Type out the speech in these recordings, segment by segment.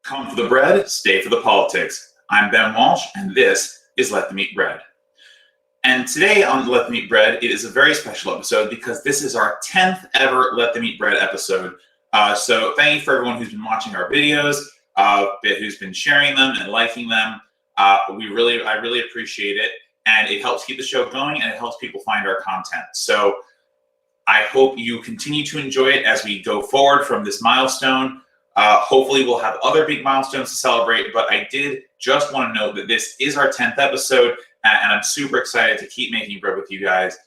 Come for the bread, stay for the politics. I'm Ben Walsh, and this is Let Them Eat Bread. And today on Let Them Eat Bread, it is a very special episode because this is our 10th ever Let Them Eat Bread episode. So thank you for everyone who's been watching our videos, who's been sharing them and liking them. I really appreciate it, and it helps keep the show going and it helps people find our content. So I hope you continue to enjoy it as we go forward from this milestone. Hopefully we'll have other big milestones to celebrate, but I did just want to note that this is our 10th episode, and I'm super excited to keep making bread with you guys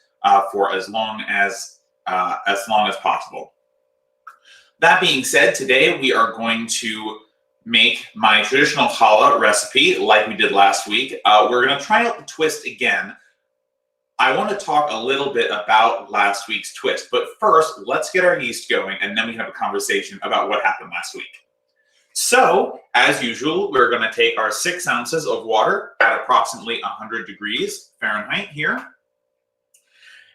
for as long as possible. That being said, today we are going to make my traditional challah recipe like we did last week. We're going to try out the twist again. I want to talk a little bit about last week's twist, but first, let's get our yeast going, and then we can have a conversation about what happened last week. So, as usual, we're going to take our 6 ounces of water at approximately 100 degrees Fahrenheit here.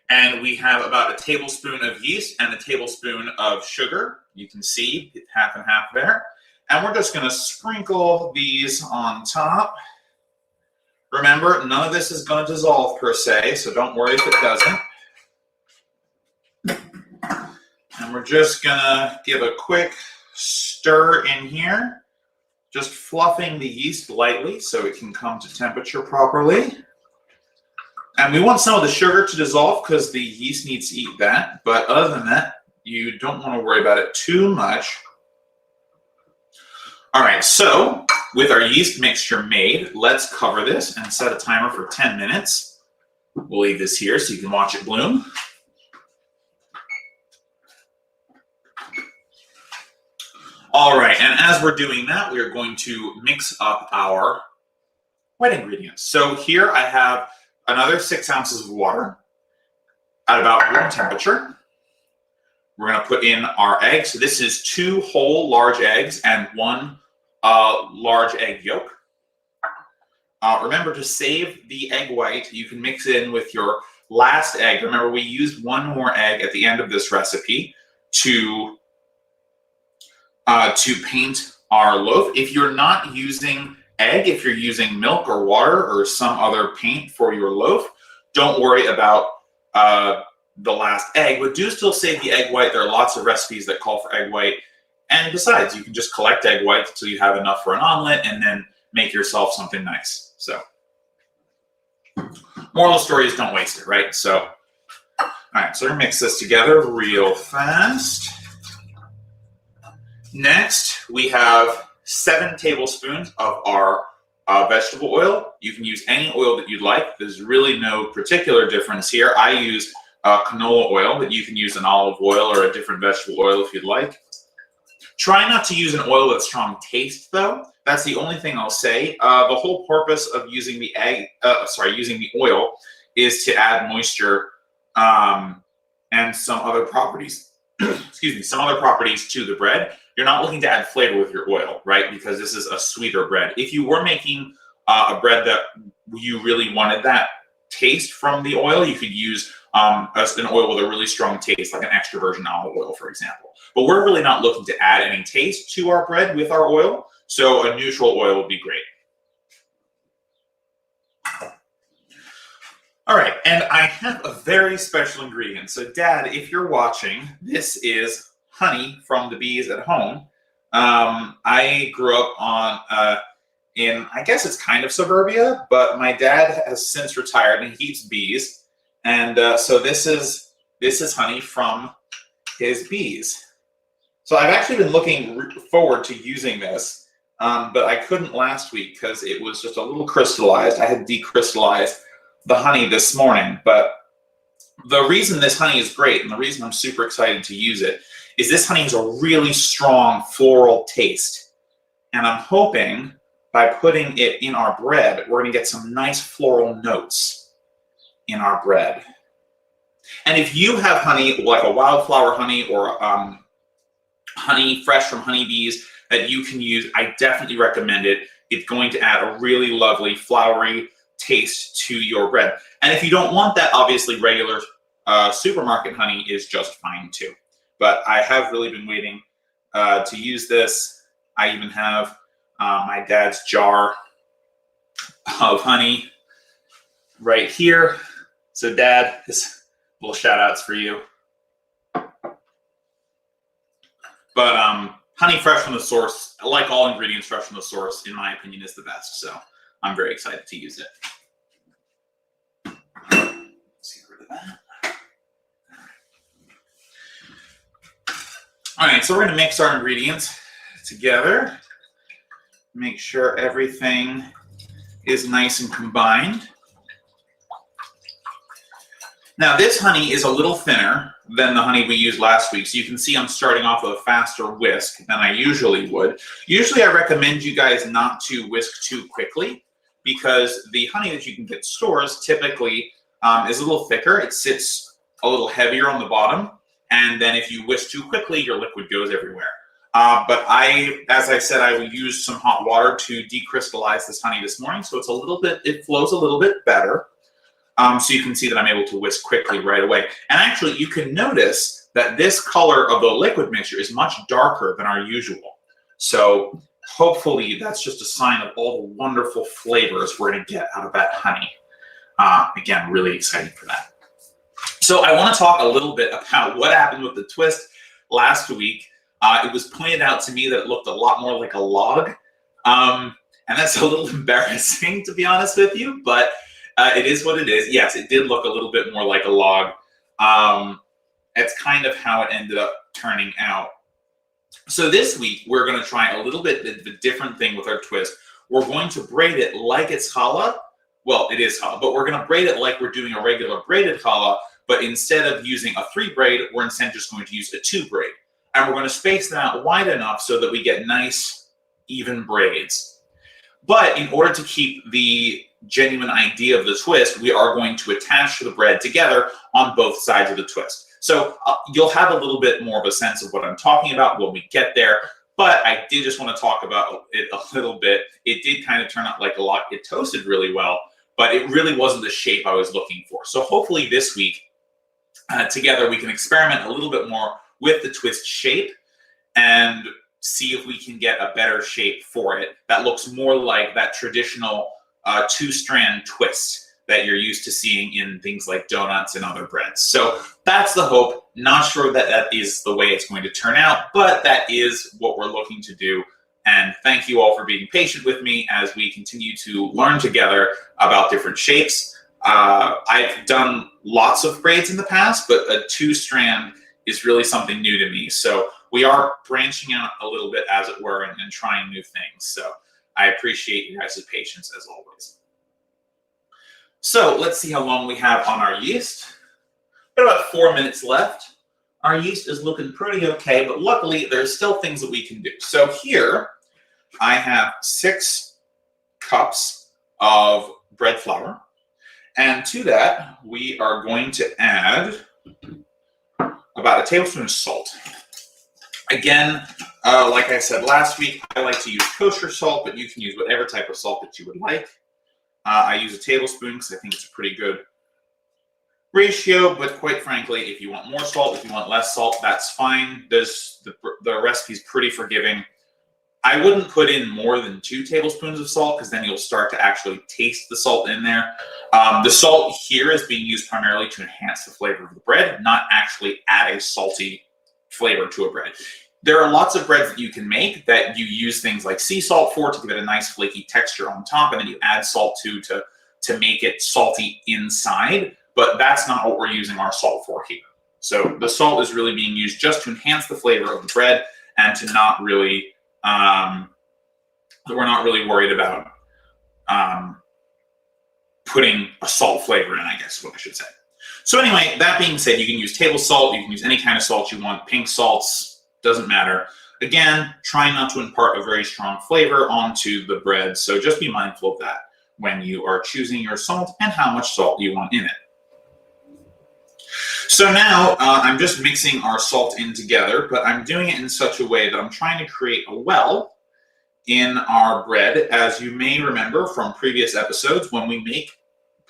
And we have about a tablespoon of yeast and a tablespoon of sugar. You can see half and half there. And we're just going to sprinkle these on top. Remember, none of this is going to dissolve per se, so don't worry if it doesn't. And we're just going to give a quick stir in here, just fluffing the yeast lightly so it can come to temperature properly. And we want some of the sugar to dissolve because the yeast needs to eat that, but other than that, you don't want to worry about it too much. All right, so with our yeast mixture made, let's cover this and set a timer for 10 minutes. We'll leave this here so you can watch it bloom. All right, and as we're doing that, we are going to mix up our wet ingredients. So here I have another 6 ounces of water at about room temperature. We're going to put in our eggs. So this is 2 whole large eggs and 1 large egg yolk. Remember to save the egg white. You can mix it in with your last egg. Remember, we used 1 more egg at the end of this recipe to paint our loaf. If you're not using egg, if you're using milk or water or some other paint for your loaf, don't worry about the last egg, but do still save the egg white. There are lots of recipes that call for egg white. And besides, you can just collect egg whites until you have enough for an omelet and then make yourself something nice. So, moral of the story is don't waste it, right? So, all right, so we're gonna mix this together real fast. Next, we have 7 tablespoons of our vegetable oil. You can use any oil that you'd like. There's really no particular difference here. I use canola oil, but you can use an olive oil or a different vegetable oil if you'd like. Try not to use an oil with strong taste, though. That's the only thing I'll say. The whole purpose of using the using the oil is to add moisture and some other properties. Excuse me, some other properties to the bread. You're not looking to add flavor with your oil, right? Because this is a sweeter bread. If you were making a bread that you really wanted that taste from the oil, you could use an oil with a really strong taste, like an extra virgin olive oil, for example. But we're really not looking to add any taste to our bread with our oil, so a neutral oil would be great. All right, and I have a very special ingredient. So Dad, if you're watching, this is honey from the bees at home. I grew up in, I guess it's kind of suburbia, but my dad has since retired and he keeps bees. And so this is honey from his bees. So I've actually been looking forward to using this, but I couldn't last week because it was just a little crystallized. I had decrystallized the honey this morning, but the reason this honey is great and the reason I'm super excited to use it is this honey has a really strong floral taste. And I'm hoping by putting it in our bread, we're going to get some nice floral notes in our bread. And if you have honey, like a wildflower honey or honey fresh from honeybees that you can use, I definitely recommend it. It's going to add a really lovely flowery taste to your bread. And if you don't want that, obviously regular supermarket honey is just fine too. But I have really been waiting to use this. I even have my dad's jar of honey right here. So Dad, this little shout outs for you. But honey fresh from the source, like all ingredients fresh from the source, in my opinion, is the best. So I'm very excited to use it. Let's get rid of that. All right, so we're going to mix our ingredients together. Make sure everything is nice and combined. Now this honey is a little thinner than the honey we used last week. So you can see I'm starting off with a faster whisk than I usually would. Usually I recommend you guys not to whisk too quickly because the honey that you can get stores typically is a little thicker. It sits a little heavier on the bottom. And then if you whisk too quickly, your liquid goes everywhere. But as I said, I will use some hot water to decrystallize this honey this morning. So it's a little bit, it flows a little bit better. So you can see that I'm able to whisk quickly right away. And actually, you can notice that this color of the liquid mixture is much darker than our usual. So hopefully that's just a sign of all the wonderful flavors we're going to get out of that honey. Again, really excited for that. So I want to talk a little bit about what happened with the twist last week. It was pointed out to me that it looked a lot more like a log. And that's a little embarrassing, to be honest with you, but it is what it is. Yes, it did look a little bit more like a log. It's kind of how it ended up turning out. So this week, we're going to try a little bit of a different thing with our twist. We're going to braid it like it's challah. Well, it is challah, but we're going to braid it like we're doing a regular braided challah, but instead of using a 3 braid, we're instead just going to use a 2 braid. And we're going to space them out wide enough so that we get nice, even braids. But in order to keep the genuine idea of the twist, we are going to attach the bread together on both sides of the twist. So you'll have a little bit more of a sense of what I'm talking about when we get there. But I did just want to talk about it a little bit. It did kind of turn out like a log. It toasted really well, but it really wasn't the shape I was looking for. So hopefully this week, together, we can experiment a little bit more with the twist shape and see if we can get a better shape for it that looks more like that traditional 2-strand twist that you're used to seeing in things like donuts and other breads. So that's the hope. Not sure that that is the way it's going to turn out, but that is what we're looking to do. And thank you all for being patient with me as we continue to learn together about different shapes. I've done lots of braids in the past, but a 2-strand is really something new to me. So we are branching out a little bit, as it were, and trying new things. So I appreciate you guys' patience as always. So let's see how long we have on our yeast. Got about 4 minutes left. Our yeast is looking pretty okay, but luckily there's still things that we can do. So here I have 6 cups of bread flour. And to that, we are going to add about a tablespoon of salt. Again, like I said last week, I like to use kosher salt, but you can use whatever type of salt that you would like. I use a tablespoon because I think it's a pretty good ratio, but quite frankly, if you want more salt, if you want less salt, that's fine. The recipe's pretty forgiving. I wouldn't put in more than 2 tablespoons of salt because then you'll start to actually taste the salt in there. The salt here is being used primarily to enhance the flavor of the bread, not actually add a salty flavor to a bread. There are lots of breads that you can make that you use things like sea salt for to give it a nice flaky texture on top, and then you add salt to make it salty inside, but that's not what we're using our salt for here. So the salt is really being used just to enhance the flavor of the bread and to not really, we're not really worried about putting a salt flavor in, I guess is what I should say. So anyway, that being said, you can use table salt, you can use any kind of salt you want, pink salts, doesn't matter. Again, try not to impart a very strong flavor onto the bread, so just be mindful of that when you are choosing your salt and how much salt you want in it. So now I'm just mixing our salt in together, but I'm doing it in such a way that I'm trying to create a well in our bread. As you may remember from previous episodes, when we make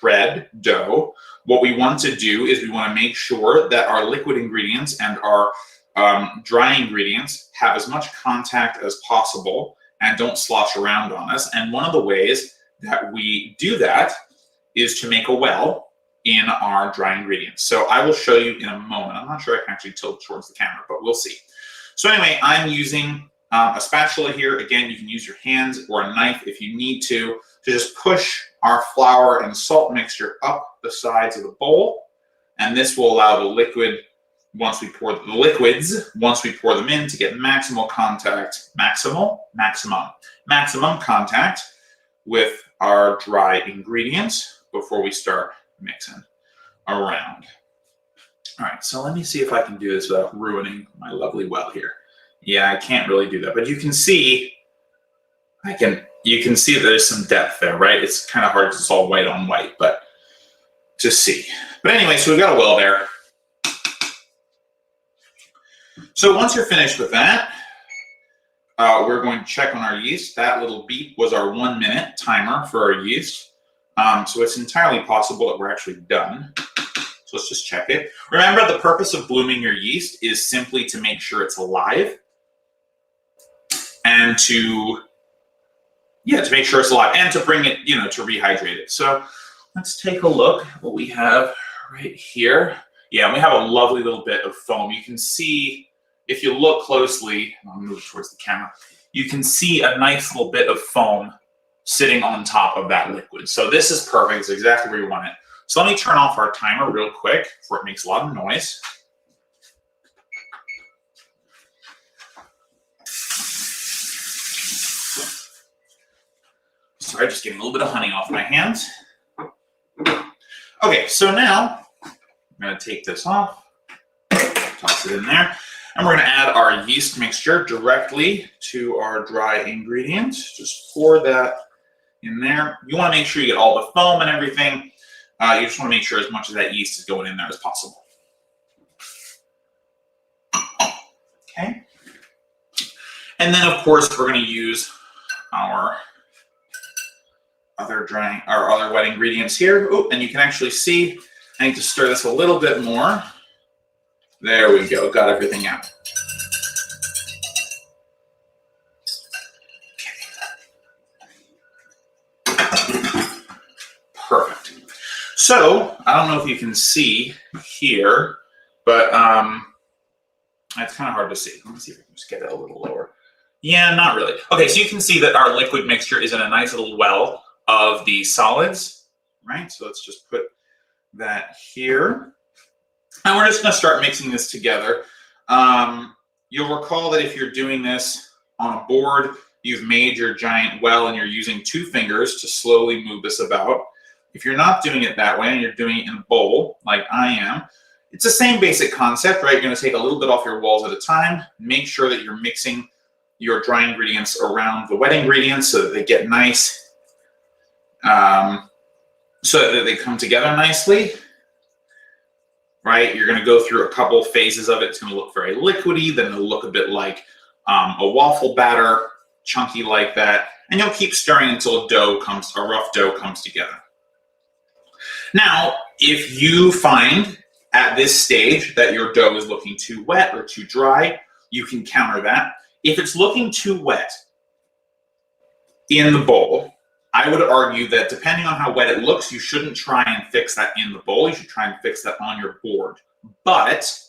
bread dough, what we want to do is we want to make sure that our liquid ingredients and our dry ingredients have as much contact as possible and don't slosh around on us. And one of the ways that we do that is to make a well in our dry ingredients. So I will show you in a moment. I'm not sure I can actually tilt towards the camera, but we'll see. So anyway, I'm using a spatula here. Again, you can use your hands or a knife if you need to just push our flour and salt mixture up the sides of the bowl. And this will allow the liquids, once we pour them in, to get maximum contact with our dry ingredients before we start mixing around. All right, so let me see if I can do this without ruining my lovely well here. Yeah, I can't really do that, but you can see, you can see that there's some depth there, right? It's kind of hard because it's all white on white, but just see. But anyway, so we've got a well there. So once you're finished with that, we're going to check on our yeast. That little beep was our 1 minute timer for our yeast. So it's entirely possible that we're actually done. So let's just check it. Remember, the purpose of blooming your yeast is simply to make sure it's alive and to make sure it's alive and to bring it, to rehydrate it. So let's take a look at what we have right here. Yeah, we have a lovely little bit of foam. You can see, if you look closely, I'll move towards the camera, you can see a nice little bit of foam sitting on top of that liquid. So this is perfect. It's exactly where you want it. So let me turn off our timer real quick before it makes a lot of noise. Sorry, just getting a little bit of honey off my hands. Okay, so now I'm going to take this off, toss it in there, and we're going to add our yeast mixture directly to our dry ingredients. Just pour that in there. You want to make sure you get all the foam and everything. You just want to make sure as much of that yeast is going in there as possible. Okay. And then, of course, we're going to use our other wet ingredients here. Oh, and you can actually see, I need to stir this a little bit more. There we go, got everything out. Perfect. So, I don't know if you can see here, but it's kind of hard to see. Let me see if I can just get it a little lower. Yeah, not really. Okay, so you can see that our liquid mixture is in a nice little well of the solids, right? So let's just put that here. And we're just going to start mixing this together. You'll recall that if you're doing this on a board, you've made your giant well and you're using 2 fingers to slowly move this about. If you're not doing it that way and you're doing it in a bowl, like I am, it's the same basic concept, right? You're going to take a little bit off your walls at a time, make sure that you're mixing your dry ingredients around the wet ingredients so that they get nice, so that they come together nicely, right? You're going to go through a couple phases of it. It's going to look very liquidy, then it'll look a bit like a waffle batter, chunky like that, and you'll keep stirring until a rough dough comes together. Now, if you find at this stage that your dough is looking too wet or too dry, you can counter that. If it's looking too wet in the bowl, I would argue that depending on how wet it looks, you shouldn't try and fix that in the bowl. You should try and fix that on your board. But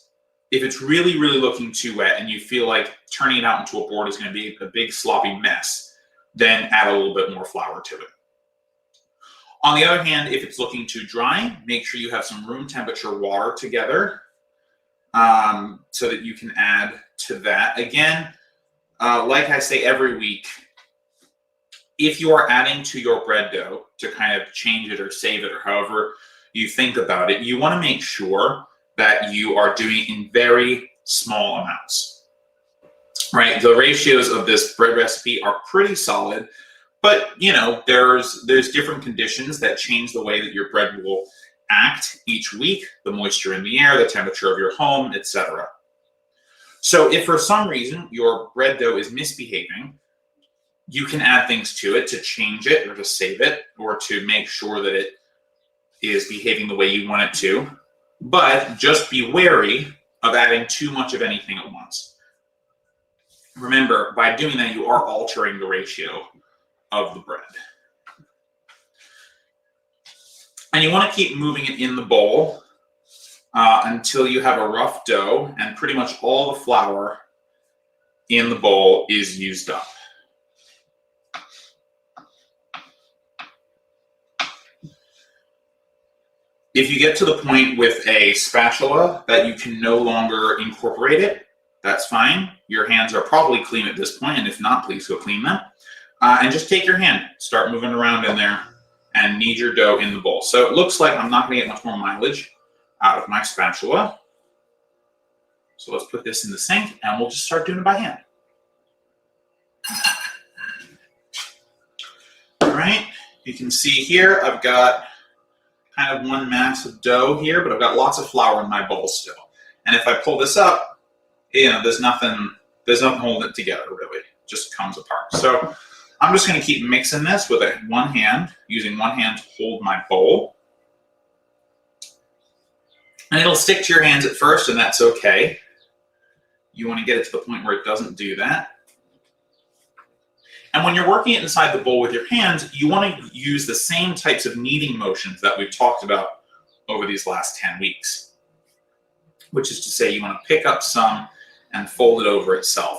if it's really, really looking too wet and you feel like turning it out into a board is going to be a big sloppy mess, then add a little bit more flour to it. On the other hand, if it's looking too dry, make sure you have some room temperature water together so that you can add to that. Again, like I say every week, if you are adding to your bread dough to kind of change it or save it or however you think about it, you want to make sure that you are doing it in very small amounts, right? The ratios of this bread recipe are pretty solid, but there's different conditions that change the way that your bread will act each week, the moisture in the air, the temperature of your home, etc. So if for some reason your bread dough is misbehaving, you can add things to it to change it or to save it or to make sure that it is behaving the way you want it to. But just be wary of adding too much of anything at once. Remember, by doing that, you are altering the ratio of the bread. And you want to keep moving it in the bowl until you have a rough dough and pretty much all the flour in the bowl is used up. If you get to the point with a spatula that you can no longer incorporate it, that's fine. Your hands are probably clean at this point, and if not, please go clean them. And just take your hand, start moving around in there, and knead your dough in the bowl. So it looks like I'm not going to get much more mileage out of my spatula. So let's put this in the sink, and we'll just start doing it by hand. All right, you can see here I've got kind of one mass of dough here, but I've got lots of flour in my bowl still. And if I pull this up, there's nothing holding it together really. It just comes apart. So I'm just going to keep mixing this with one hand, using one hand to hold my bowl. And it'll stick to your hands at first, and that's okay. You want to get it to the point where it doesn't do that. And when you're working it inside the bowl with your hands, you want to use the same types of kneading motions that we've talked about over these last 10 weeks. Which is to say, you want to pick up some and fold it over itself.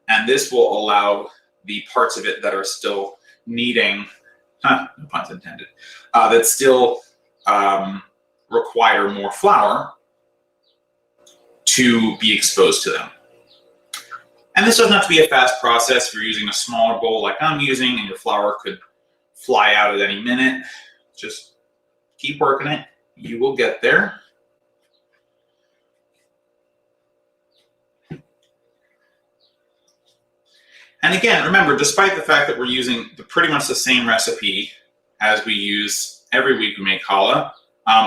And this will allow the parts of it that are still kneading, no puns intended, that still require more flour to be exposed to them. And this doesn't have to be a fast process. If you're using a smaller bowl like I'm using and your flour could fly out at any minute, just keep working it. You will get there. And again, remember, despite the fact that we're using pretty much the same recipe as we use every week we make challah,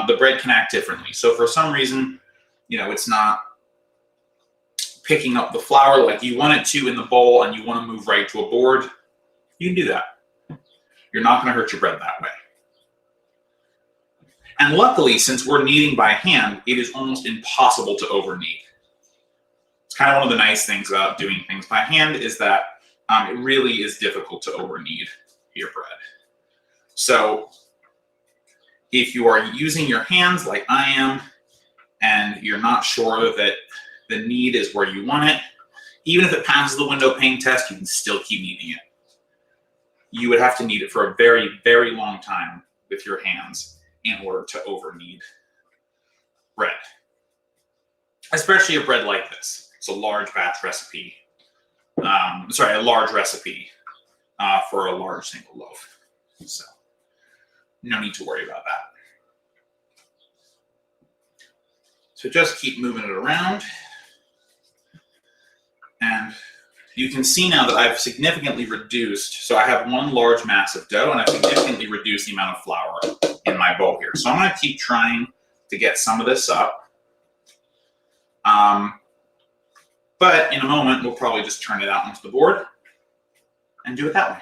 the bread can act differently. So for some reason, it's not picking up the flour like you want it to in the bowl and you want to move right to a board, you can do that. You're not going to hurt your bread that way. And luckily, since we're kneading by hand, it is almost impossible to over knead. It's kind of one of the nice things about doing things by hand is that it really is difficult to over knead your bread. So if you are using your hands like I am, and you're not sure that the knead is where you want it, even if it passes the window pane test, you can still keep kneading it. You would have to knead it for a very, very long time with your hands in order to over knead bread. Especially a bread like this. It's a large batch recipe. A large recipe for a large single loaf. So no need to worry about that. So just keep moving it around. And you can see now that I've significantly reduced, so I have one large mass of dough and I've significantly reduced the amount of flour in my bowl here. So I'm going to keep trying to get some of this up. But in a moment, we'll probably just turn it out onto the board and do it that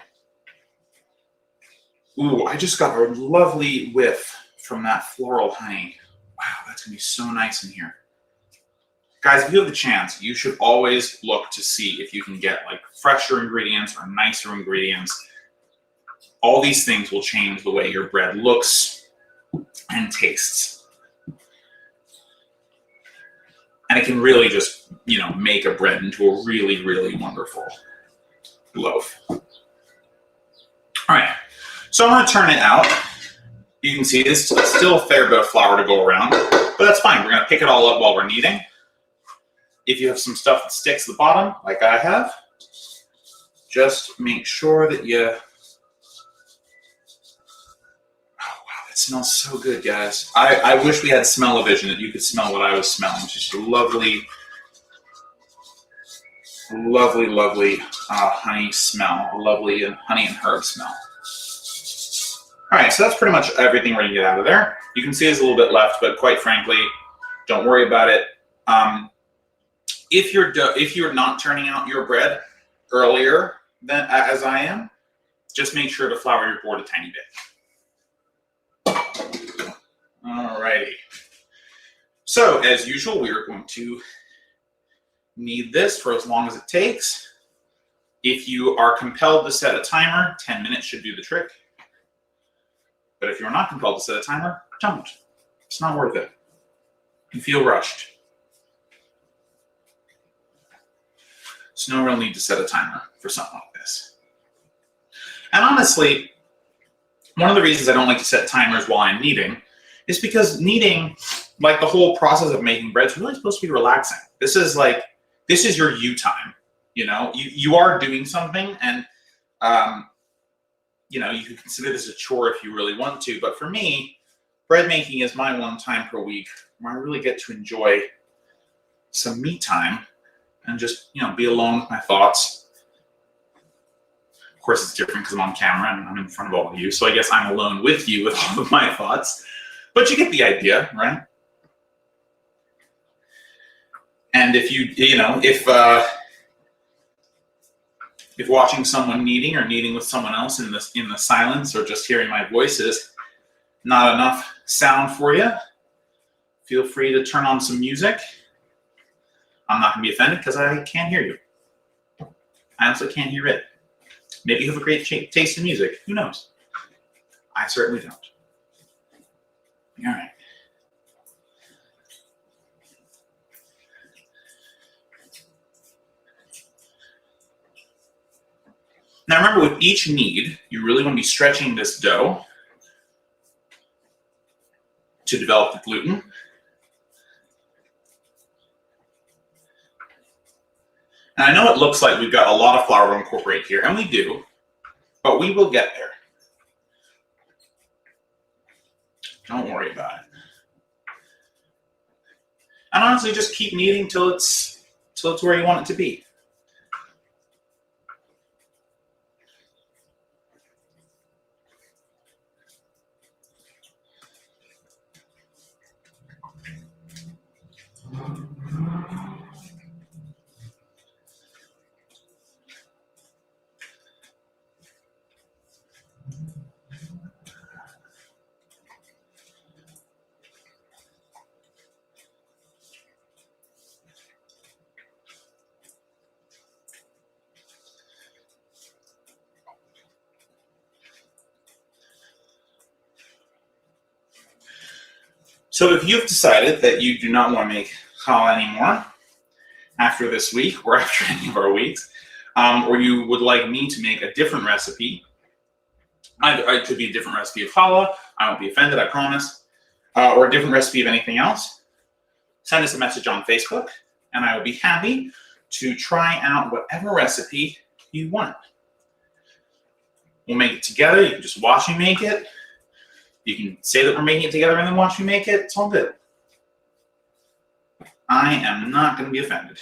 way. Ooh, I just got a lovely whiff from that floral honey. Wow, that's going to be so nice in here. Guys, if you have the chance, you should always look to see if you can get like fresher ingredients or nicer ingredients. All these things will change the way your bread looks and tastes. And it can really just, make a bread into a really, really wonderful loaf. All right, so I'm going to turn it out. You can see there's still a fair bit of flour to go around, but that's fine. We're going to pick it all up while we're kneading. If you have some stuff that sticks to the bottom, like I have, just make sure that you... Oh, wow, that smells so good, guys. I wish we had smell-o-vision that you could smell what I was smelling. It's just a lovely, lovely, lovely honey smell, a lovely honey and herb smell. All right, so that's pretty much everything we're gonna get out of there. You can see there's a little bit left, but quite frankly, don't worry about it. If you're not turning out your bread earlier than as I am, just make sure to flour your board a tiny bit. All righty. So as usual, we are going to knead this for as long as it takes. If you are compelled to set a timer, 10 minutes should do the trick. But if you're not compelled to set a timer, don't. It's not worth it. You feel rushed. There's no real need to set a timer for something like this. And honestly, one of the reasons I don't like to set timers while I'm kneading is because kneading, like the whole process of making bread, is really supposed to be relaxing. This is your you time. You know, you are doing something, and you know, you can consider this a chore if you really want to. But for me, bread making is my one time per week where I really get to enjoy some me time and just, you know, be alone with my thoughts. Of course, it's different because I'm on camera and I'm in front of all of you, so I guess I'm alone with you with all of my thoughts. But you get the idea, right? And if if watching someone kneading or kneading with someone else in the silence, or just hearing my voice is not enough sound for you, feel free to turn on some music. I'm not going to be offended because I can't hear you. I also can't hear it. Maybe you have a great taste in music. Who knows? I certainly don't. All right. Now remember, with each knead, you really want to be stretching this dough to develop the gluten. And I know it looks like we've got a lot of flour to incorporate here, and we do, but we will get there. Don't worry about it. And honestly, just keep kneading till it's where you want it to be. So if you've decided that you do not want to make challah anymore after this week or after any of our weeks, or you would like me to make a different recipe, it could be a different recipe of challah, I won't be offended, I promise, or a different recipe of anything else, send us a message on Facebook, and I would be happy to try out whatever recipe you want. We'll make it together. You can just watch me make it. You can say that we're making it together and then watch me make it. It's all good. I am not going to be offended.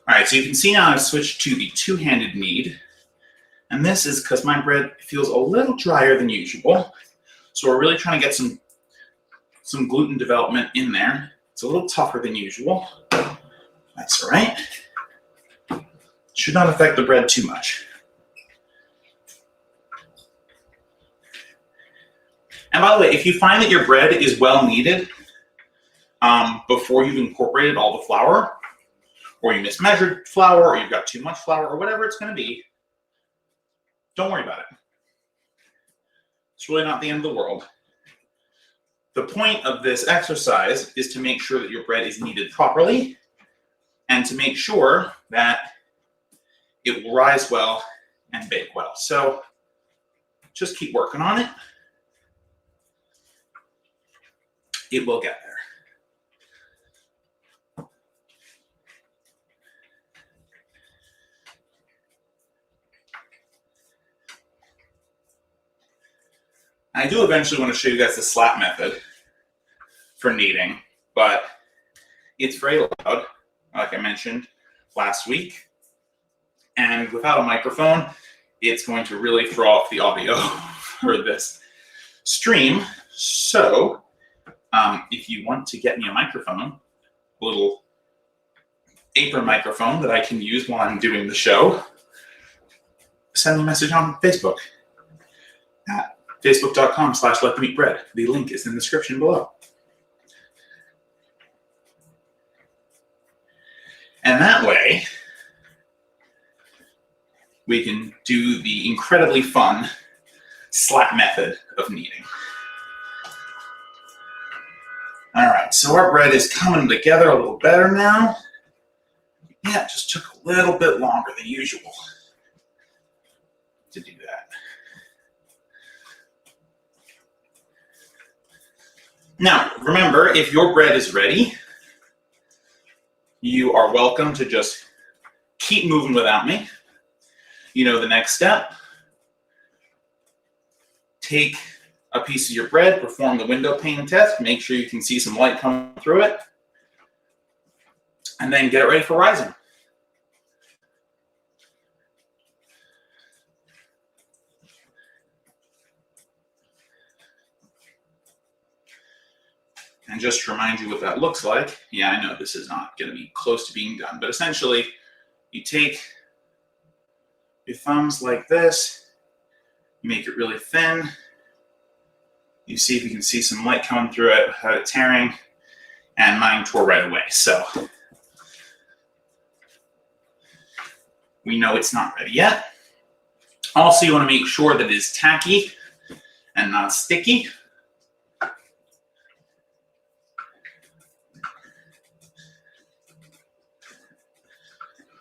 All right, so you can see now I've switched to the two-handed knead. And this is because my bread feels a little drier than usual. So we're really trying to get some gluten development in there. It's a little tougher than usual. That's all right. Should not affect the bread too much. And by the way, if you find that your bread is well kneaded before you've incorporated all the flour, or you mismeasured flour, or you've got too much flour, or whatever it's going to be, don't worry about it. It's really not the end of the world. The point of this exercise is to make sure that your bread is kneaded properly and to make sure that it will rise well and bake well. So just keep working on it. It will get there. I do eventually want to show you guys the slap method for kneading, but it's very loud, like I mentioned last week. And without a microphone, it's going to really throw off the audio for this stream. So if you want to get me a microphone, a little apron microphone that I can use while I'm doing the show, send me a message on Facebook at facebook.com/letthemeatbread. The link is in the description below. And that way, we can do the incredibly fun slap method of kneading. All right, so our bread is coming together a little better now. Yeah, it just took a little bit longer than usual to do that. Now, remember, if your bread is ready, you are welcome to just keep moving without me. You know the next step. Take a piece of your bread, perform the window pane test, make sure you can see some light coming through it, and then get it ready for rising. And just to remind you what that looks like, yeah, I know this is not going to be close to being done, but essentially you take your thumbs like this, you make it really thin, you see if you can see some light coming through it without it tearing, and mine tore right away. So we know it's not ready yet. Also, you want to make sure that it is tacky and not sticky.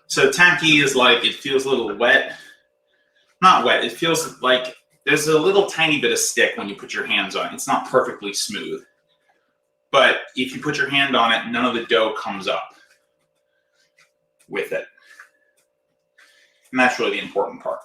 So tacky is like it feels a little wet. Not wet, it feels like there's a little tiny bit of stick when you put your hands on it. It's not perfectly smooth. But if you put your hand on it, none of the dough comes up with it. And that's really the important part.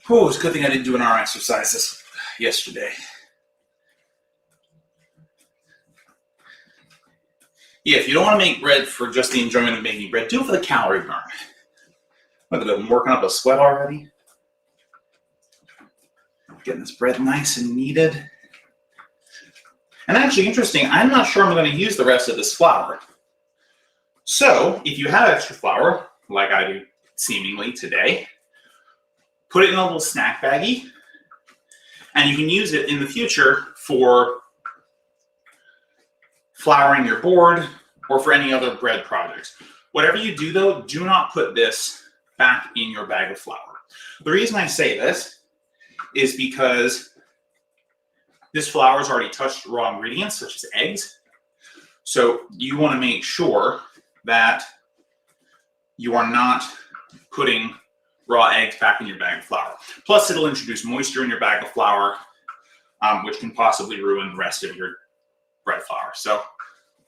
Oh, it's a good thing I didn't do an arm exercise yesterday. Yeah, if you don't want to make bread for just the enjoyment of making bread, do it for the calorie burn. Look at it, I'm working up a sweat already. Getting this bread nice and kneaded. And actually, interesting, I'm not sure I'm going to use the rest of this flour. So, if you have extra flour, like I do seemingly today, put it in a little snack baggie, and you can use it in the future for flouring your board or for any other bread projects. Whatever you do, though, do not put this back in your bag of flour. The reason I say this is because this flour has already touched raw ingredients, such as eggs. So you want to make sure that you are not putting raw eggs back in your bag of flour. Plus, it'll introduce moisture in your bag of flour, which can possibly ruin the rest of your bread flour. So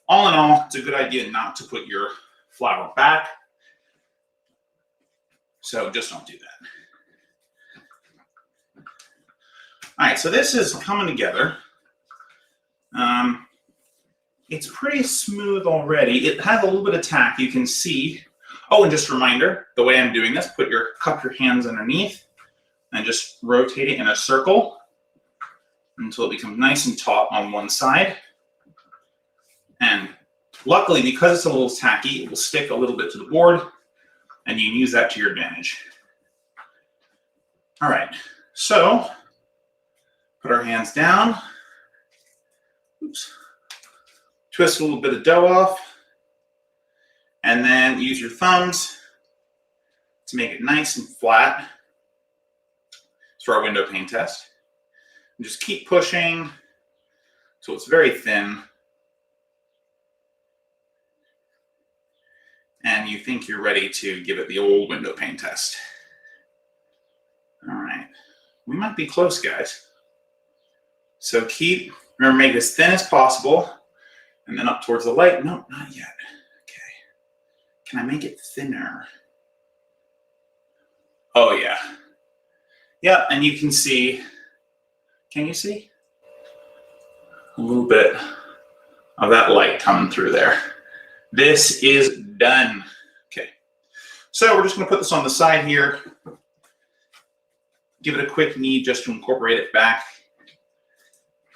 all in all, it's a good idea not to put your flour back. So just don't do that. All right, so this is coming together. It's pretty smooth already. It has a little bit of tack, you can see. Oh, and just a reminder, the way I'm doing this, cup your hands underneath and just rotate it in a circle until it becomes nice and taut on one side. And luckily, because it's a little tacky, it will stick a little bit to the board, and you can use that to your advantage. All right, so put our hands down. Oops. Twist a little bit of dough off. And then use your thumbs to make it nice and flat. It's for our window pane test. And just keep pushing so it's very thin. And you think you're ready to give it the old window pane test. All right. We might be close, guys. So remember, make it as thin as possible. And then up towards the light. No, not yet. Can I make it thinner? Oh, yeah. Yeah, and you can see, can you see? A little bit of that light coming through there. This is done. Okay, So we're just going to put this on the side here. Give it a quick knead just to incorporate it back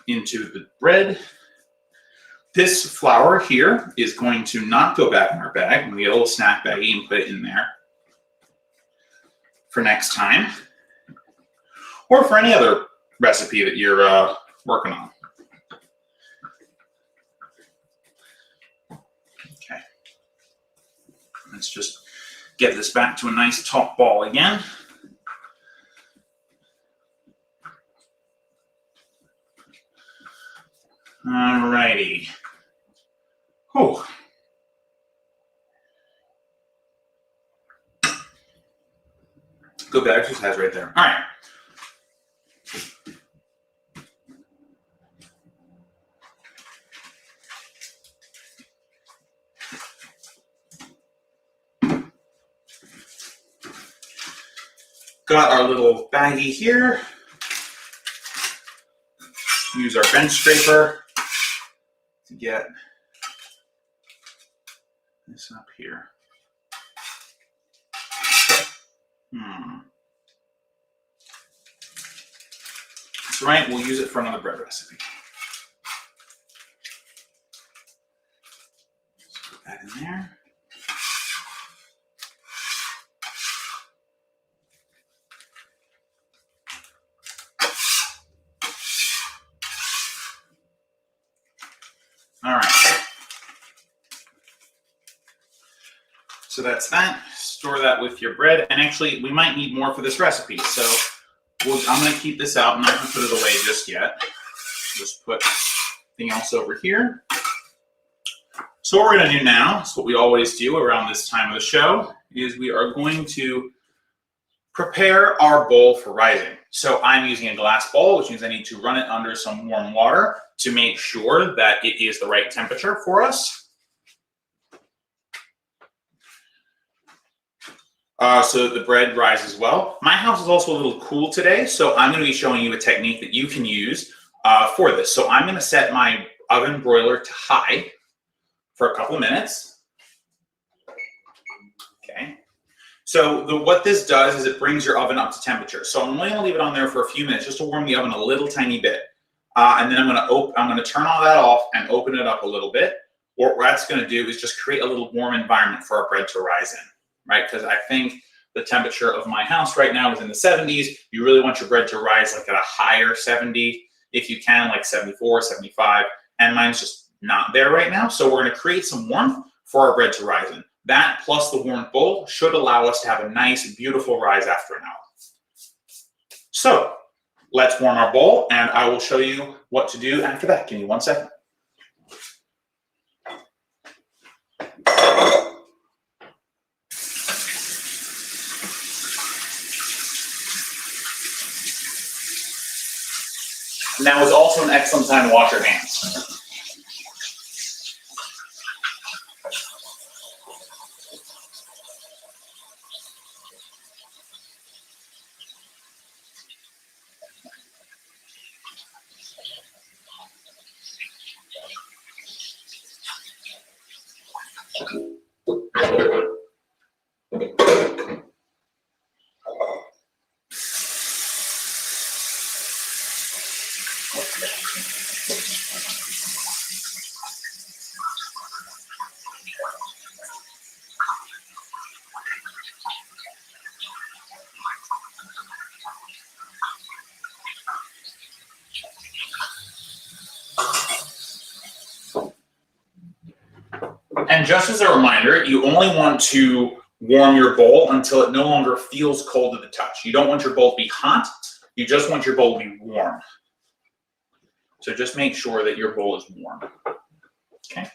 into the bread. This flour here is going to not go back in our bag. I'm going to get a little snack baggie and put it in there for next time, or for any other recipe that you're working on. Okay, let's just get this back to a nice top ball again. Alrighty. Oh. Good bit of exercise right there. All right. Got our little baggie here. Use our bench scraper to get this up here. That's right, we'll use it for another bread recipe. Just put that in there. All right. So that's that. Store that with your bread. And actually, we might need more for this recipe. So I'm going to keep this out. I'm not going to put it away just yet. Just put everything else over here. So what we're going to do now is what we always do around this time of the show is we are going to prepare our bowl for rising. So I'm using a glass bowl, which means I need to run it under some warm water to make sure that it is the right temperature for us. So that the bread rises well. My house is also a little cool today, so I'm going to be showing you a technique that you can use for this. So I'm going to set my oven broiler to high for a couple of minutes. Okay. So what this does is it brings your oven up to temperature. So I'm only going to leave it on there for a few minutes just to warm the oven a little tiny bit. And then I'm going to turn all that off and open it up a little bit. What that's going to do is just create a little warm environment for our bread to rise in, right? Because I think the temperature of my house right now is in the 70s. You really want your bread to rise like at a higher 70, if you can, like 74, 75. And mine's just not there right now. So we're going to create some warmth for our bread to rise in. That plus the warm bowl should allow us to have a nice, beautiful rise after an hour. So let's warm our bowl, and I will show you what to do after that. Give me 1 second. Now is also an excellent time to wash your hands. And just as a reminder, you only want to warm your bowl until it no longer feels cold to the touch. You don't want your bowl to be hot. You just want your bowl to be warm. So just make sure that your bowl is warm. Okay. At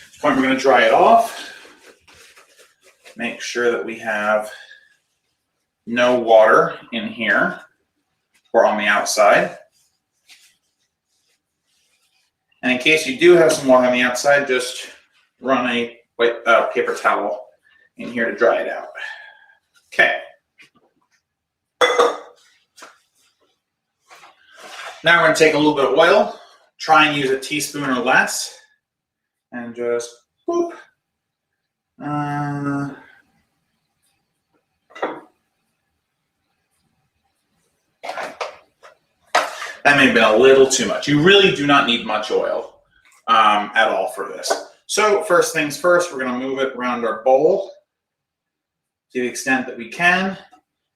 this point, we're going to dry it off. Make sure that we have no water in here or on the outside. And in case you do have some water on the outside, just run a paper towel in here to dry it out. Okay. Now we're going to take a little bit of oil, Try and use a teaspoon or less, and just boop. That may have been a little too much. You really do not need much oil at all for this. So first things first, we're going to move it around our bowl to the extent that we can.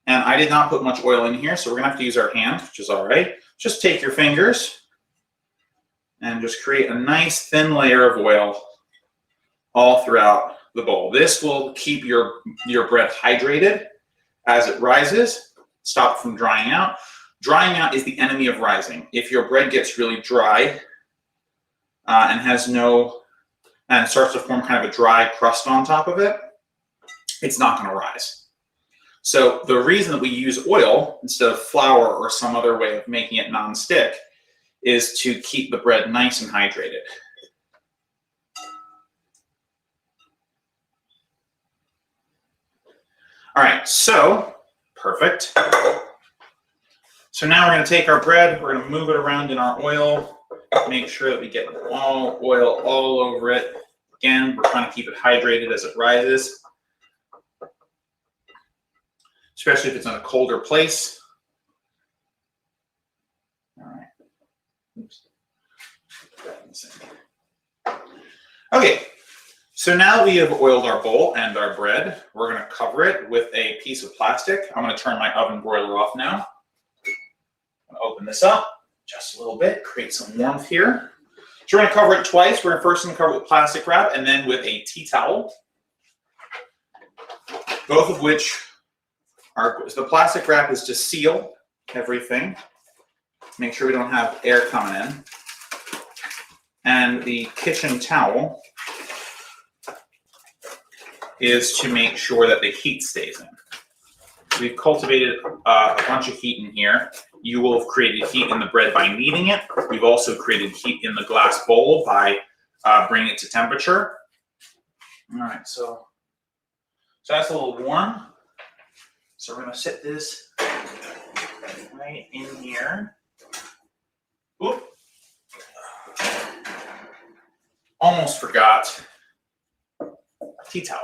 And I did not put much oil in here, so we're going to have to use our hand, which is all right. Just take your fingers and just create a nice thin layer of oil all throughout the bowl. This will keep your bread hydrated as it rises, stop it from drying out. Drying out is the enemy of rising. If your bread gets really dry and starts to form kind of a dry crust on top of it, it's not going to rise. So the reason that we use oil instead of flour or some other way of making it non-stick is to keep the bread nice and hydrated. All right, so perfect. So now we're going to take our bread, we're going to move it around in our oil, make sure that we get all oil all over it. Again, we're trying to keep it hydrated as it rises, especially if it's in a colder place. All right. Oops. Okay, so now we have oiled our bowl and our bread. We're going to cover it with a piece of plastic. I'm going to turn my oven broiler off now. I'm going to open this up just a little bit, create some warmth here. So we're going to cover it twice. We're first going to cover it with plastic wrap and then with a tea towel, both of which the plastic wrap is to seal everything, make sure we don't have air coming in. And the kitchen towel is to make sure that the heat stays in. We've cultivated a bunch of heat in here. You will have created heat in the bread by kneading it. We've also created heat in the glass bowl by bringing it to temperature. All right, so that's a little warm. So we're going to set this right in here. Oop. Almost forgot tea towel.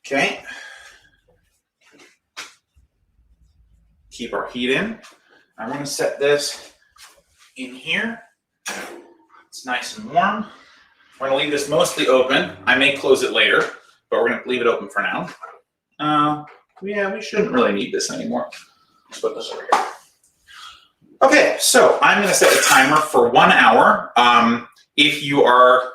Okay. Keep our heat in. I'm going to set this in here. It's nice and warm. We're going to leave this mostly open. I may close it later, but we're going to leave it open for now. Yeah, we shouldn't really need this anymore. Let's put this over here. Okay, so I'm going to set a timer for 1 hour. If you are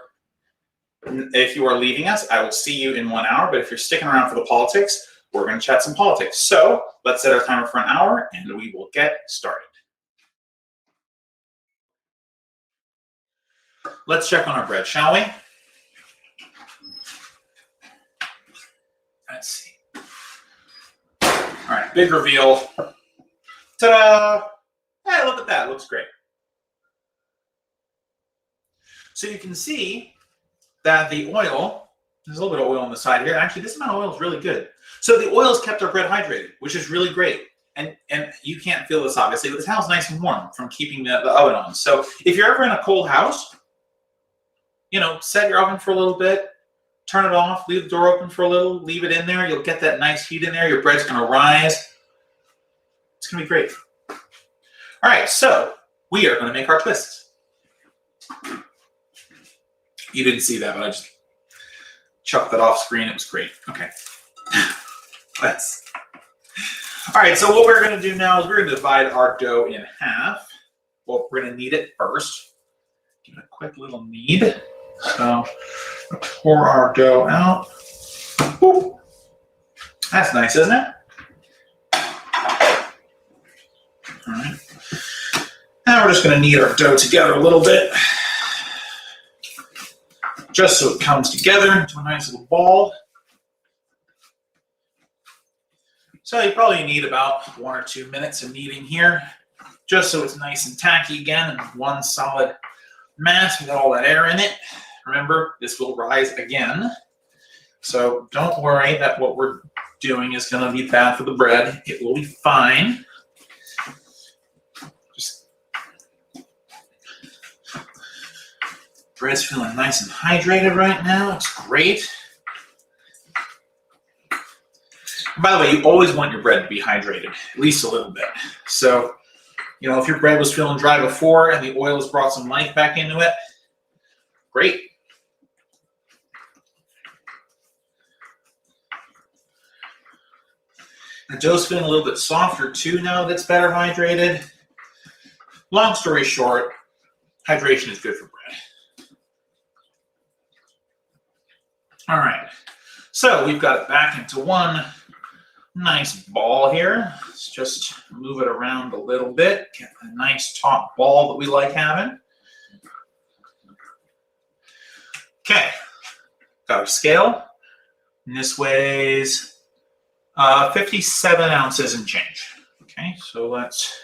leaving us, I will see you in 1 hour. But if you're sticking around for the politics, we're going to chat some politics. So let's set our timer for 1 hour, and we will get started. Let's check on our bread, shall we? Let's see. All right, big reveal. Ta-da! Hey, look at that. It looks great. So you can see that the oil, there's a little bit of oil on the side here. Actually, this amount of oil is really good. So the oil has kept our bread hydrated, which is really great. And you can't feel this, obviously, but the towel's nice and warm from keeping the oven on. So if you're ever in a cold house, set your oven for a little bit, turn it off, leave the door open for a little, leave it in there. You'll get that nice heat in there. Your bread's going to rise. It's going to be great. All right, so we are going to make our twists. You didn't see that, but I just chucked that off screen. It was great. Okay. All right, so what we're going to do now is we're going to divide our dough in half. Well, we're going to knead it first. Give it a quick little knead. So pour our dough out. Woo. That's nice, isn't it? All right. Now we're just going to knead our dough together a little bit, just so it comes together into a nice little ball. So you probably need about 1 or 2 minutes of kneading here, just so it's nice and tacky again and one solid mass with all that air in it. Remember, this will rise again. So don't worry that what we're doing is going to be bad for the bread. It will be fine. Just bread's feeling nice and hydrated right now. It's great. By the way, you always want your bread to be hydrated, at least a little bit. So, if your bread was feeling dry before and the oil has brought some life back into it, great. The dough's feeling a little bit softer too now that's better hydrated. Long story short, hydration is good for bread. All right, so we've got it back into one nice ball here. Let's just move it around a little bit, get a nice top ball that we like having. Okay, got our scale, and this weighs 57 ounces and change. Okay, so let's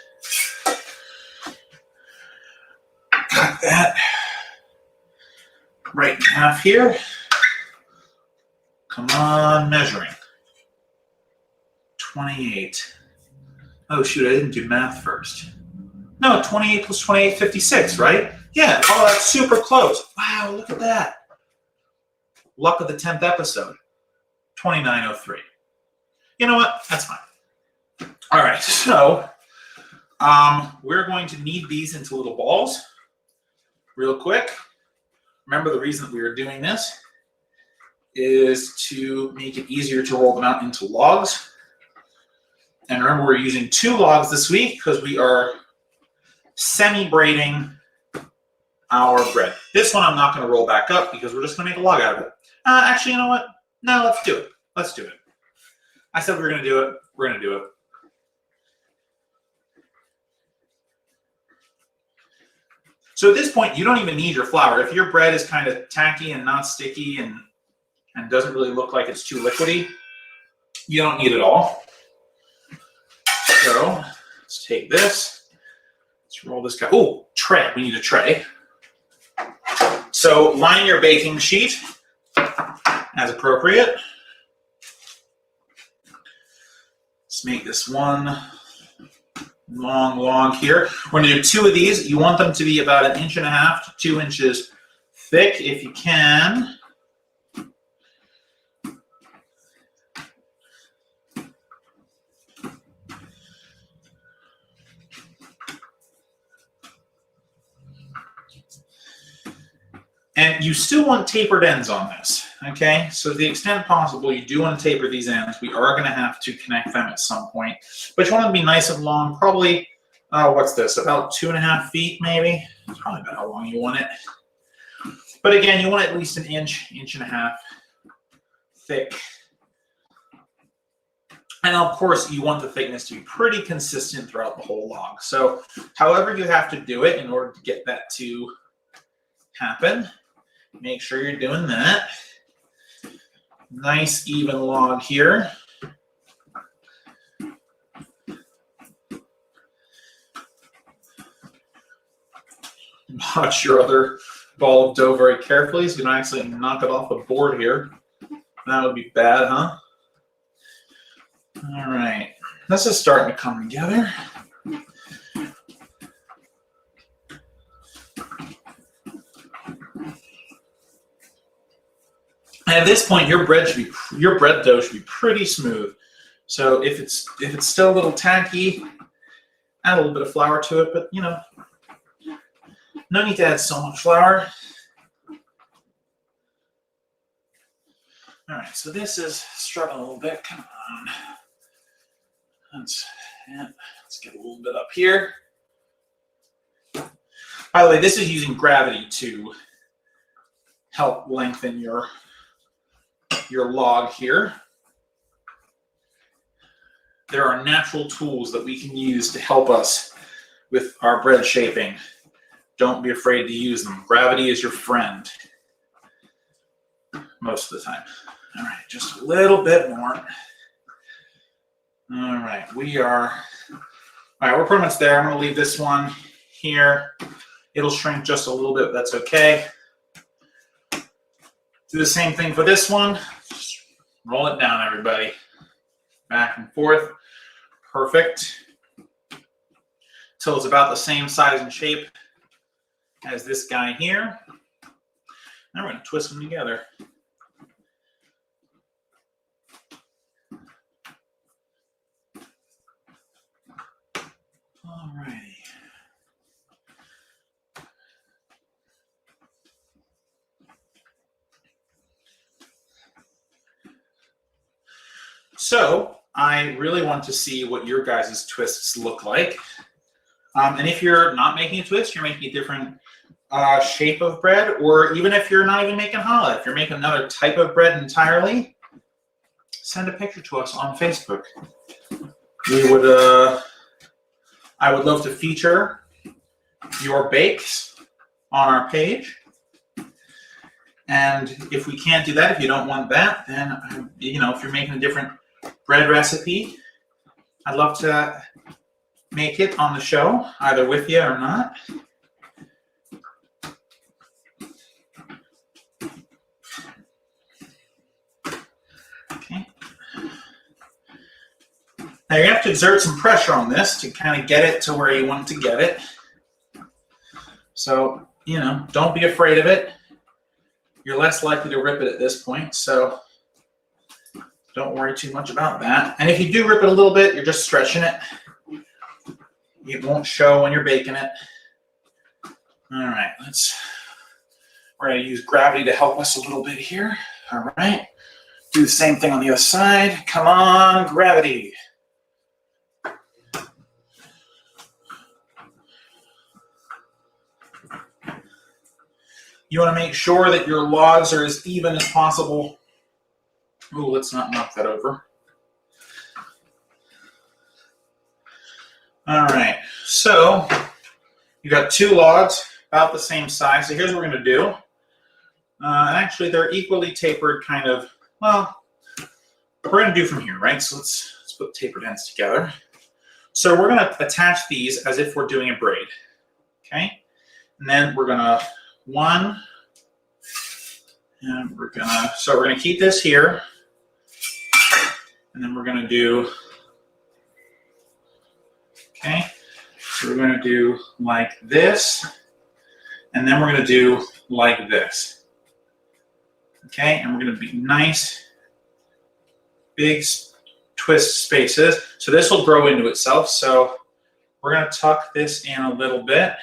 cut that right in half here. Come on, measuring. 28. Oh shoot, I didn't do math first. No, 28 plus 28, 56, right? Yeah, oh, that's super close. Wow, look at that. Luck of the 10th episode, 2903. You know what? That's fine. All right, so we're going to knead these into little balls real quick. Remember, the reason that we are doing this is to make it easier to roll them out into logs. And remember, we're using 2 logs this week because we are semi-braiding our bread. This one I'm not going to roll back up because we're just going to make a log out of it. Actually, you know what? No, let's do it. Let's do it. I said we were going to do it. We're going to do it. So at this point, you don't even need your flour. If your bread is kind of tacky and not sticky and doesn't really look like it's too liquidy, you don't need it all. So let's take this. Let's roll this guy. Oh, tray. We need a tray. So line your baking sheet as appropriate. Let's make this one long log here. We're going to do 2 of these. You want them to be about 1.5 inches to 2 inches thick if you can. And you still want tapered ends on this, okay? So to the extent possible, you do want to taper these ends. We are going to have to connect them at some point. But you want them to be nice and long, probably, what's this, about 2.5 feet maybe? That's probably about how long you want it. But again, you want at least 1 inch, 1.5 inches thick. And of course, you want the thickness to be pretty consistent throughout the whole log. So however you have to do it in order to get that to happen, make sure you're doing that. Nice even log here. Watch your other ball of dough very carefully so you don't actually knock it off the board here. That would be bad, huh? All right, this is starting to come together. And at this point, your bread dough should be pretty smooth. So if it's still a little tacky, add a little bit of flour to it, but no need to add so much flour. All right, so this is struggling a little bit. Come on. Let's get a little bit up here. By the way, this is using gravity to help lengthen your log here. There are natural tools that we can use to help us with our bread shaping. Don't be afraid to use them. Gravity is your friend most of the time. All right, just a little bit more. All right, we're pretty much there. I'm going to leave this one here. It'll shrink just a little bit, but that's okay. Do the same thing for this one. Just roll it down, everybody. back and forth. Perfect. Till it's about the same size and shape as this guy here. Now we're going to twist them together. All righty. So I really want to see what your guys' twists look like. And if you're not making a twist, you're making a different shape of bread, or even if you're not even making challah, if you're making another type of bread entirely, send a picture to us on Facebook. We would, I would love to feature your bakes on our page. And if we can't do that, if you don't want that, then, you know, if you're making a different bread recipe, I'd love to make it on the show, either with you or not. Okay. Now you have to exert some pressure on this to kind of get it to where you want to get it. So, you know, don't be afraid of it. You're less likely to rip it at this point, so don't worry too much about that. And if you do rip it a little bit, you're just stretching it. It won't show when you're baking it. All right, we're gonna use gravity to help us a little bit here. All right, do the same thing on the other side. Come on, gravity. You wanna make sure that your logs are as even as possible. Ooh, let's not knock that over. All right, so you got two logs about the same size. So here's what we're going to do. Actually, they're equally tapered, kind of. Well, we're going to do from here, right? So let's put tapered ends together. So we're going to attach these as if we're doing a braid. Okay, and then we're going to and we're going to keep this here, and then we're going to do. Okay, so we're going to do like this, and then we're going to do like this. Okay, and we're going to be nice, big twist spaces. So this will grow into itself. So we're going to tuck this in a little bit.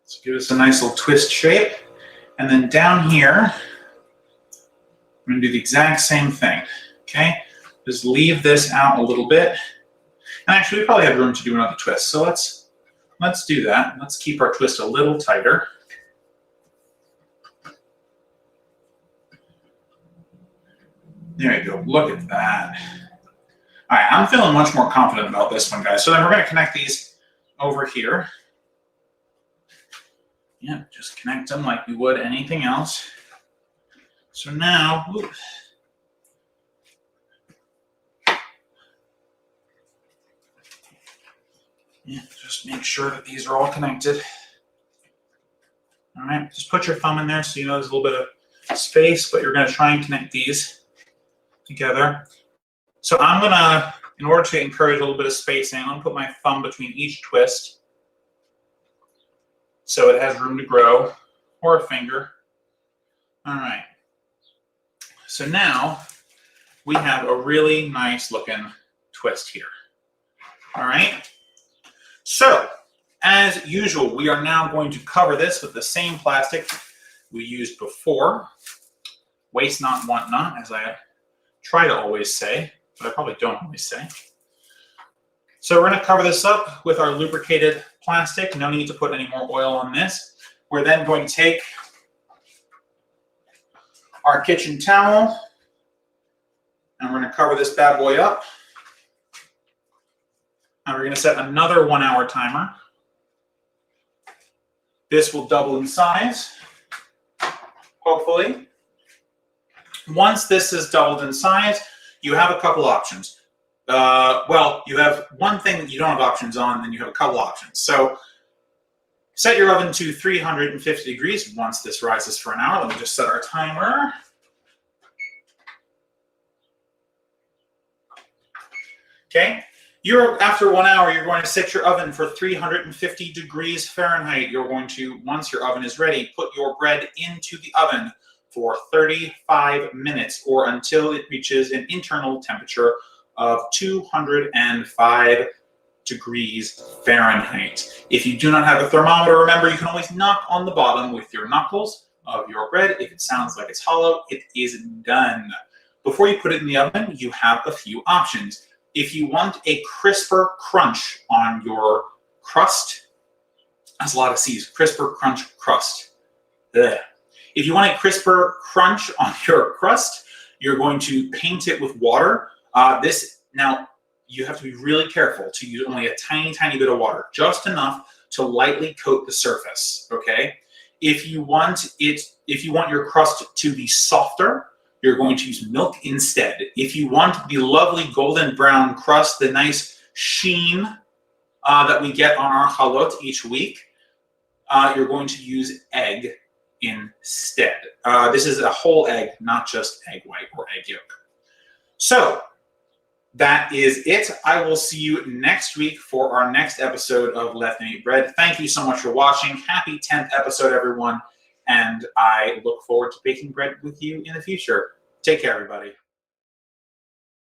Let's give us a nice little twist shape. And then down here, I'm going to do the exact same thing. Okay, just leave this out a little bit. And actually, we probably have room to do another twist. So let's do that. Let's keep our twist a little tighter. There you go. Look at that. All right, I'm feeling much more confident about this one, guys. So then we're going to connect these over here. Yeah, just connect them like we would anything else. So now, oops. Yeah, just make sure that these are all connected. All right, just put your thumb in there so you know there's a little bit of space, but you're going to try and connect these together. So I'm going to, in order to encourage a little bit of spacing, I'm going to put my thumb between each twist so it has room to grow, or a finger. All right. So now we have a really nice looking twist here. All right. So, as usual, we are now going to cover this with the same plastic we used before. Waste not, want not, as I try to always say, but I probably don't always say. So we're going to cover this up with our lubricated plastic. No need to put any more oil on this. We're then going to take our kitchen towel, and we're going to cover this bad boy up. And we're going to set another 1 hour timer. This will double in size, hopefully. Once this is doubled in size, you have a couple options. Well, you have one thing that you don't have options on, and then you have a couple options. So set your oven to 350 degrees once this rises for an hour. Let me just set our timer. Okay? After 1 hour, you're going to set your oven for 350 degrees Fahrenheit. You're going to, once your oven is ready, put your bread into the oven for 35 minutes or until it reaches an internal temperature of 205 degrees Fahrenheit. If you do not have a thermometer, remember you can always knock on the bottom with your knuckles of your bread. If it sounds like it's hollow, it is done. Before you put it in the oven, you have a few options. If you want a crisper crunch on your crust, that's a lot of C's, crisper crunch crust. Ugh. If you want a crisper crunch on your crust, you're going to paint it with water. Now, you have to be really careful to use only a tiny, tiny bit of water, just enough to lightly coat the surface, okay? If you want your crust to be softer, you're going to use milk instead. If you want the lovely golden brown crust, the nice sheen that we get on our chalot each week, you're going to use egg instead. This is a whole egg, not just egg white or egg yolk. So that is it. I will see you next week for our next episode of Let Them Eat Bread. Thank you so much for watching. Happy 10th episode, everyone. And I look forward to baking bread with you in the future. Take care, everybody.